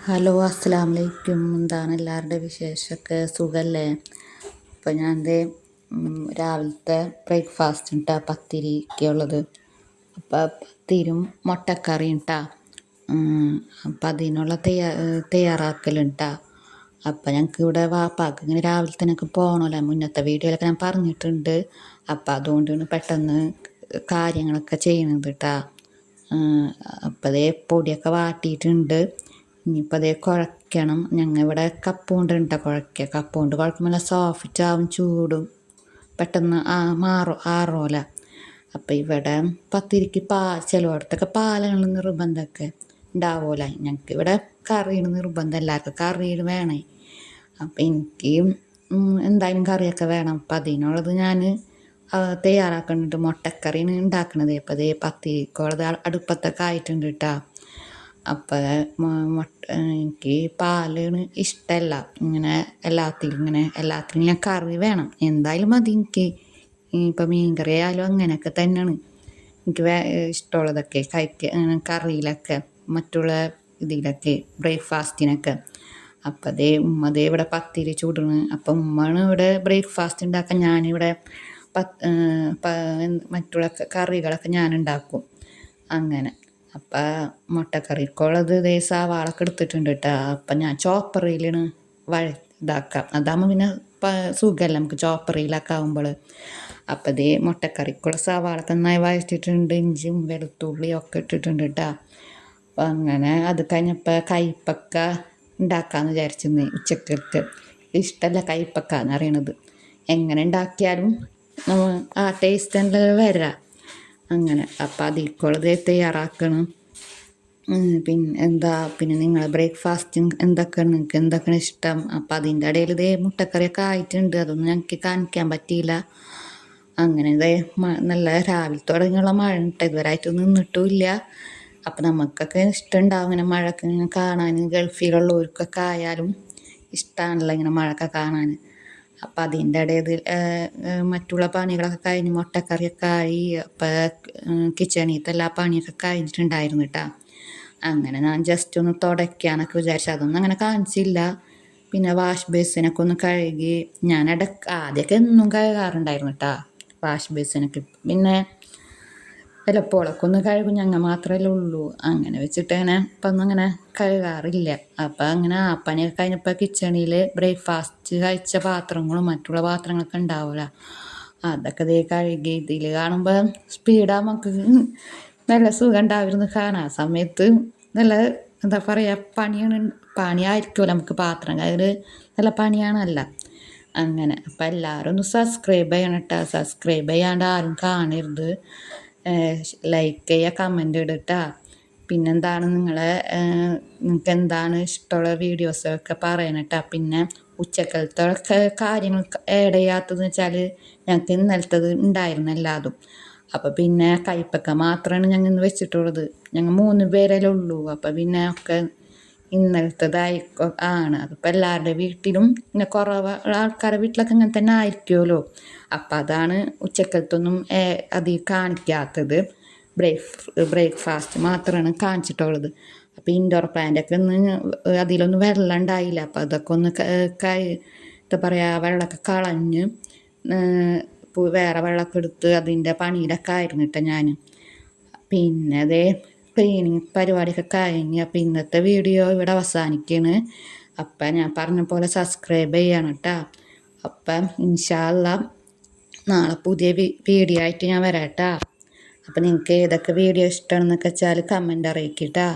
Hello അസ്സലാമലൈക്കും. എന്താണ് എല്ലാവരുടെ വിശേഷമൊക്കെ? സുഖല്ലേ? അപ്പോൾ ഞാൻ രാവിലത്തെ ബ്രേക്ക്ഫാസ്റ്റ് കേട്ടോ പത്തിരിക്കുള്ളത്. അപ്പോൾ പത്തിരും മുട്ടക്കറിയും കേട്ടോ. അപ്പം അതിനുള്ള തയ്യാറാക്കലുണ്ടാ. അപ്പം ഞങ്ങൾക്ക് ഇവിടെ വാപ്പാക്ക് ഇങ്ങനെ രാവിലെ തന്നെ പോകണമല്ലോ. മുന്നത്തെ വീഡിയോയിലൊക്കെ ഞാൻ പറഞ്ഞിട്ടുണ്ട്. അപ്പം അതുകൊണ്ടാണ് പെട്ടെന്ന് കാര്യങ്ങളൊക്കെ ചെയ്യണത് കേട്ടോ. അപ്പം അതേ പൊടിയൊക്കെ വാട്ടിയിട്ടുണ്ട്. ഇനിയിപ്പോൾ അതേ കുഴയ്ക്കണം. ഞങ്ങൾ ഇവിടെ കപ്പ് കൊണ്ട് കേട്ടോ കുഴയ്ക്കുക. കപ്പ് കൊണ്ട് കുഴക്കുമ്പോൾ സോഫ്റ്റ് ആവും, ചൂടും പെട്ടെന്ന് ആറുമല്ല. അപ്പം ഇവിടെ പത്തിരിക്ക് ചിലയിടത്തൊക്കെ പാലാണ് നിർബന്ധമൊക്കെ ഉണ്ടാവുമല്ലോ. ഞങ്ങൾക്ക് ഇവിടെ കറിയാണ് നിർബന്ധം. എല്ലാവർക്കും കറിയിൽ വേണേ. അപ്പം എനിക്ക് എന്തായാലും കറിയൊക്കെ വേണം. അപ്പം അതിനുള്ളത് ഞാൻ തയ്യാറാക്കുന്നുണ്ട്. മുട്ടക്കറിയാണ് ഉണ്ടാക്കണത്. അപ്പം അതേ പത്തിരിക്കുള്ളത് അടുപ്പത്തൊക്കെ ആയിട്ടുണ്ട് കേട്ടോ. അപ്പം എനിക്ക് പാലാണ് ഇഷ്ടമല്ല. ഇങ്ങനെ എല്ലാത്തിനും ഞാൻ കറി വേണം. എന്തായാലും മതി എനിക്ക്. ഇപ്പം മീൻ കറി ആയാലും അങ്ങനെയൊക്കെ തന്നെയാണ് എനിക്ക് ഇഷ്ടമുള്ളതൊക്കെ കഴിക്കുക, കറിയിലൊക്കെ മറ്റുള്ള ഇതിലൊക്കെ ബ്രേക്ക്ഫാസ്റ്റിനൊക്കെ. അപ്പം ഉമ്മ ഇവിടെ പത്തിരി ചൂടണ്. അപ്പം ഉമ്മയാണ് ഇവിടെ ബ്രേക്ക്ഫാസ്റ്റ് ഉണ്ടാക്കാൻ. ഞാനിവിടെ മറ്റുള്ള കറികളൊക്കെ ഞാൻ ഉണ്ടാക്കും അങ്ങനെ. അപ്പം മുട്ടക്കറിക്കുള്ളത് സവാളൊക്കെ എടുത്തിട്ടുണ്ട് കേട്ടോ. അപ്പം ഞാൻ ചോപ്പറിയിലാണ് ഇതാക്കാം. അതാകുമ്പോൾ പിന്നെ സുഖമല്ല നമുക്ക് ചോപ്പറിയിലൊക്കെ ആകുമ്പോൾ. അപ്പം മുട്ടക്കറിക്കുള്ള സവാളൊക്കെ നന്നായി വഴറ്റിയിട്ടുണ്ട്. ഇഞ്ചിയും വെളുത്തുള്ളിയും ഒക്കെ ഇട്ടിട്ടുണ്ട് കേട്ടോ. അപ്പം അങ്ങനെ അത് കഴിഞ്ഞപ്പോൾ കയ്പ്പക്ക ഉണ്ടാക്കാമെന്ന് വിചാരിച്ചിരുന്നു ഉച്ചക്കൾക്ക്. ഇഷ്ടമല്ല കയ്പ്പക്ക എന്ന് പറയണത്. എങ്ങനെ ഉണ്ടാക്കിയാലും ആ ടേസ്റ്റ് തന്നെ വരാം അങ്ങനെ. അപ്പം അതിൽക്കുള്ളത് തയ്യാറാക്കണം. പിന്നെ നിങ്ങൾ ബ്രേക്ക്ഫാസ്റ്റും എന്തൊക്കെയാണ്, നിങ്ങൾക്ക് എന്തൊക്കെയാണ് ഇഷ്ടം? അപ്പം അതിൻ്റെ ഇടയിൽ മുട്ടക്കറിയൊക്കെ ആയിട്ടുണ്ട്. അതൊന്നും ഞങ്ങൾക്ക് കാണിക്കാൻ പറ്റിയില്ല. അങ്ങനെ നല്ല രാവിലെ തുടങ്ങിയുള്ള മഴ ഇട്ട് ഇതുവരായിട്ട് നിന്നിട്ടുമില്ല. അപ്പം നമുക്കൊക്കെ ഇഷ്ടമുണ്ടാവും ഇങ്ങനെ മഴയൊക്കെ ഇങ്ങനെ കാണാൻ. ഗൾഫിലുള്ളവർക്കൊക്കെ ആയാലും ഇഷ്ടമാണല്ലോ ഇങ്ങനെ മഴയൊക്കെ കാണാൻ. അപ്പം അതിൻ്റെ ഇടയിൽ മറ്റുള്ള പണികളൊക്കെ കഴിഞ്ഞ് മുട്ടക്കറിയൊക്കെ ആയി. അപ്പം കിച്ചണിലത്തെ എല്ലാ പണിയൊക്കെ കഴിഞ്ഞിട്ടുണ്ടായിരുന്നു കേട്ടോ. അങ്ങനെ ഞാൻ ജസ്റ്റ് ഒന്ന് തുടയ്ക്കാനൊക്കെ വിചാരിച്ചു. അതൊന്നും അങ്ങനെ കാണിച്ചില്ല. പിന്നെ വാഷ് ബേസിനൊക്കെ ഒന്ന് കഴുകി. ഞാൻ ആദ്യമൊക്കെ എന്നും കഴുകാറുണ്ടായിരുന്നു കേട്ടോ വാഷ് ബേസിനൊക്കെ. പിന്നെ ചിലപ്പോഴൊക്കെ ഒന്ന് കഴുകും. ഞങ്ങൾ മാത്രമല്ലേ ഉള്ളൂ. അങ്ങനെ വെച്ചിട്ട് ഇപ്പം ഒന്നും അങ്ങനെ കഴുകാറില്ല. അപ്പം അങ്ങനെ ആ പണിയൊക്കെ കഴിഞ്ഞപ്പോൾ കിച്ചണിൽ ബ്രേക്ക്ഫാസ്റ്റ് കഴിച്ച പാത്രങ്ങളും മറ്റുള്ള പാത്രങ്ങളൊക്കെ ഉണ്ടാവില്ല. അതൊക്കെ കഴുകി. ഇതിൽ കാണുമ്പോൾ സ്പീഡാകുമ്പോൾ നമുക്ക് നല്ല സുഖം ഉണ്ടായിരുന്നു കാണാൻ. ആ സമയത്ത് നല്ല എന്താ പറയുക പണിയായിരിക്കുമല്ലോ നമുക്ക്. പാത്രം കഴുകൽ നല്ല പണിയാണല്ല അങ്ങനെ. അപ്പം എല്ലാവരും ഒന്ന് സബ്സ്ക്രൈബ് ചെയ്യണം കേട്ടോ. സബ്സ്ക്രൈബ് ചെയ്യാണ്ട് ആരും കാണരുത്. ലൈക്ക് ചെയ്യുക, കമൻ്റ് ഇടുക. പിന്നെന്താണ് നിങ്ങൾക്ക് എന്താണ് ഇഷ്ടമുള്ള വീഡിയോസൊക്കെ പറയണം കേട്ടോ. പിന്നെ ഉച്ചക്കലത്തെ കാര്യങ്ങൾ ആഡ് ചെയ്യാത്തതെന്ന് വെച്ചാൽ ഞങ്ങൾക്ക് ഇന്നലത്തത് ഉണ്ടായിരുന്നു എല്ലാതും. അപ്പം പിന്നെ കയ്പ്പക്ക മാത്രമാണ് ഞങ്ങൾ ഇന്ന് വെച്ചിട്ടുള്ളത്. ഞങ്ങൾ 3 പേരല്ലേ ഉള്ളൂ. അപ്പം പിന്നെ ഒക്കെ ആണ്. അതിപ്പോൾ എല്ലാവരുടെ വീട്ടിലും ഇങ്ങനെ കുറവ് ആൾക്കാരുടെ വീട്ടിലൊക്കെ ഇങ്ങനെ തന്നെ ആയിരിക്കുമല്ലോ. അപ്പം അതാണ് ഉച്ചക്കലത്തൊന്നും അധികം കാണിക്കാത്തത്. ബ്രേക്ക്ഫാസ്റ്റ് മാത്രമാണ് കാണിച്ചിട്ടുള്ളത്. അപ്പോൾ ഇൻഡോർ പ്ലാന്റൊക്കെ ഒന്ന് അതിലൊന്നും വെള്ളം ഉണ്ടായില്ല. അപ്പം അതൊക്കെ ഒന്ന് എന്താ പറയുക വെള്ളമൊക്കെ കളഞ്ഞ് വേറെ വെള്ളമൊക്കെ എടുത്ത് അതിൻ്റെ പണിയിലൊക്കെ ആയിരുന്നു കേട്ടോ ഞാൻ. പിന്നെ ക്ലീനിങ് പരിപാടിയൊക്കെ കഴിഞ്ഞ്. അപ്പം ഇന്നത്തെ വീഡിയോ ഇവിടെ അവസാനിക്കുകയാണ്. അപ്പം ഞാൻ പറഞ്ഞ പോലെ സബ്സ്ക്രൈബ് ചെയ്യണം കേട്ടോ. അപ്പം ഇൻഷാ അല്ലാഹ് നാളെ പുതിയ വീഡിയോ ആയിട്ട് ഞാൻ വരാം കേട്ടോ. അപ്പം നിങ്ങൾക്ക് ഏതൊക്കെ വീഡിയോ ഇഷ്ടമാണെന്നൊക്കെ വെച്ചാൽ കമൻ്റ് അറിയിക്കുക കേട്ടോ.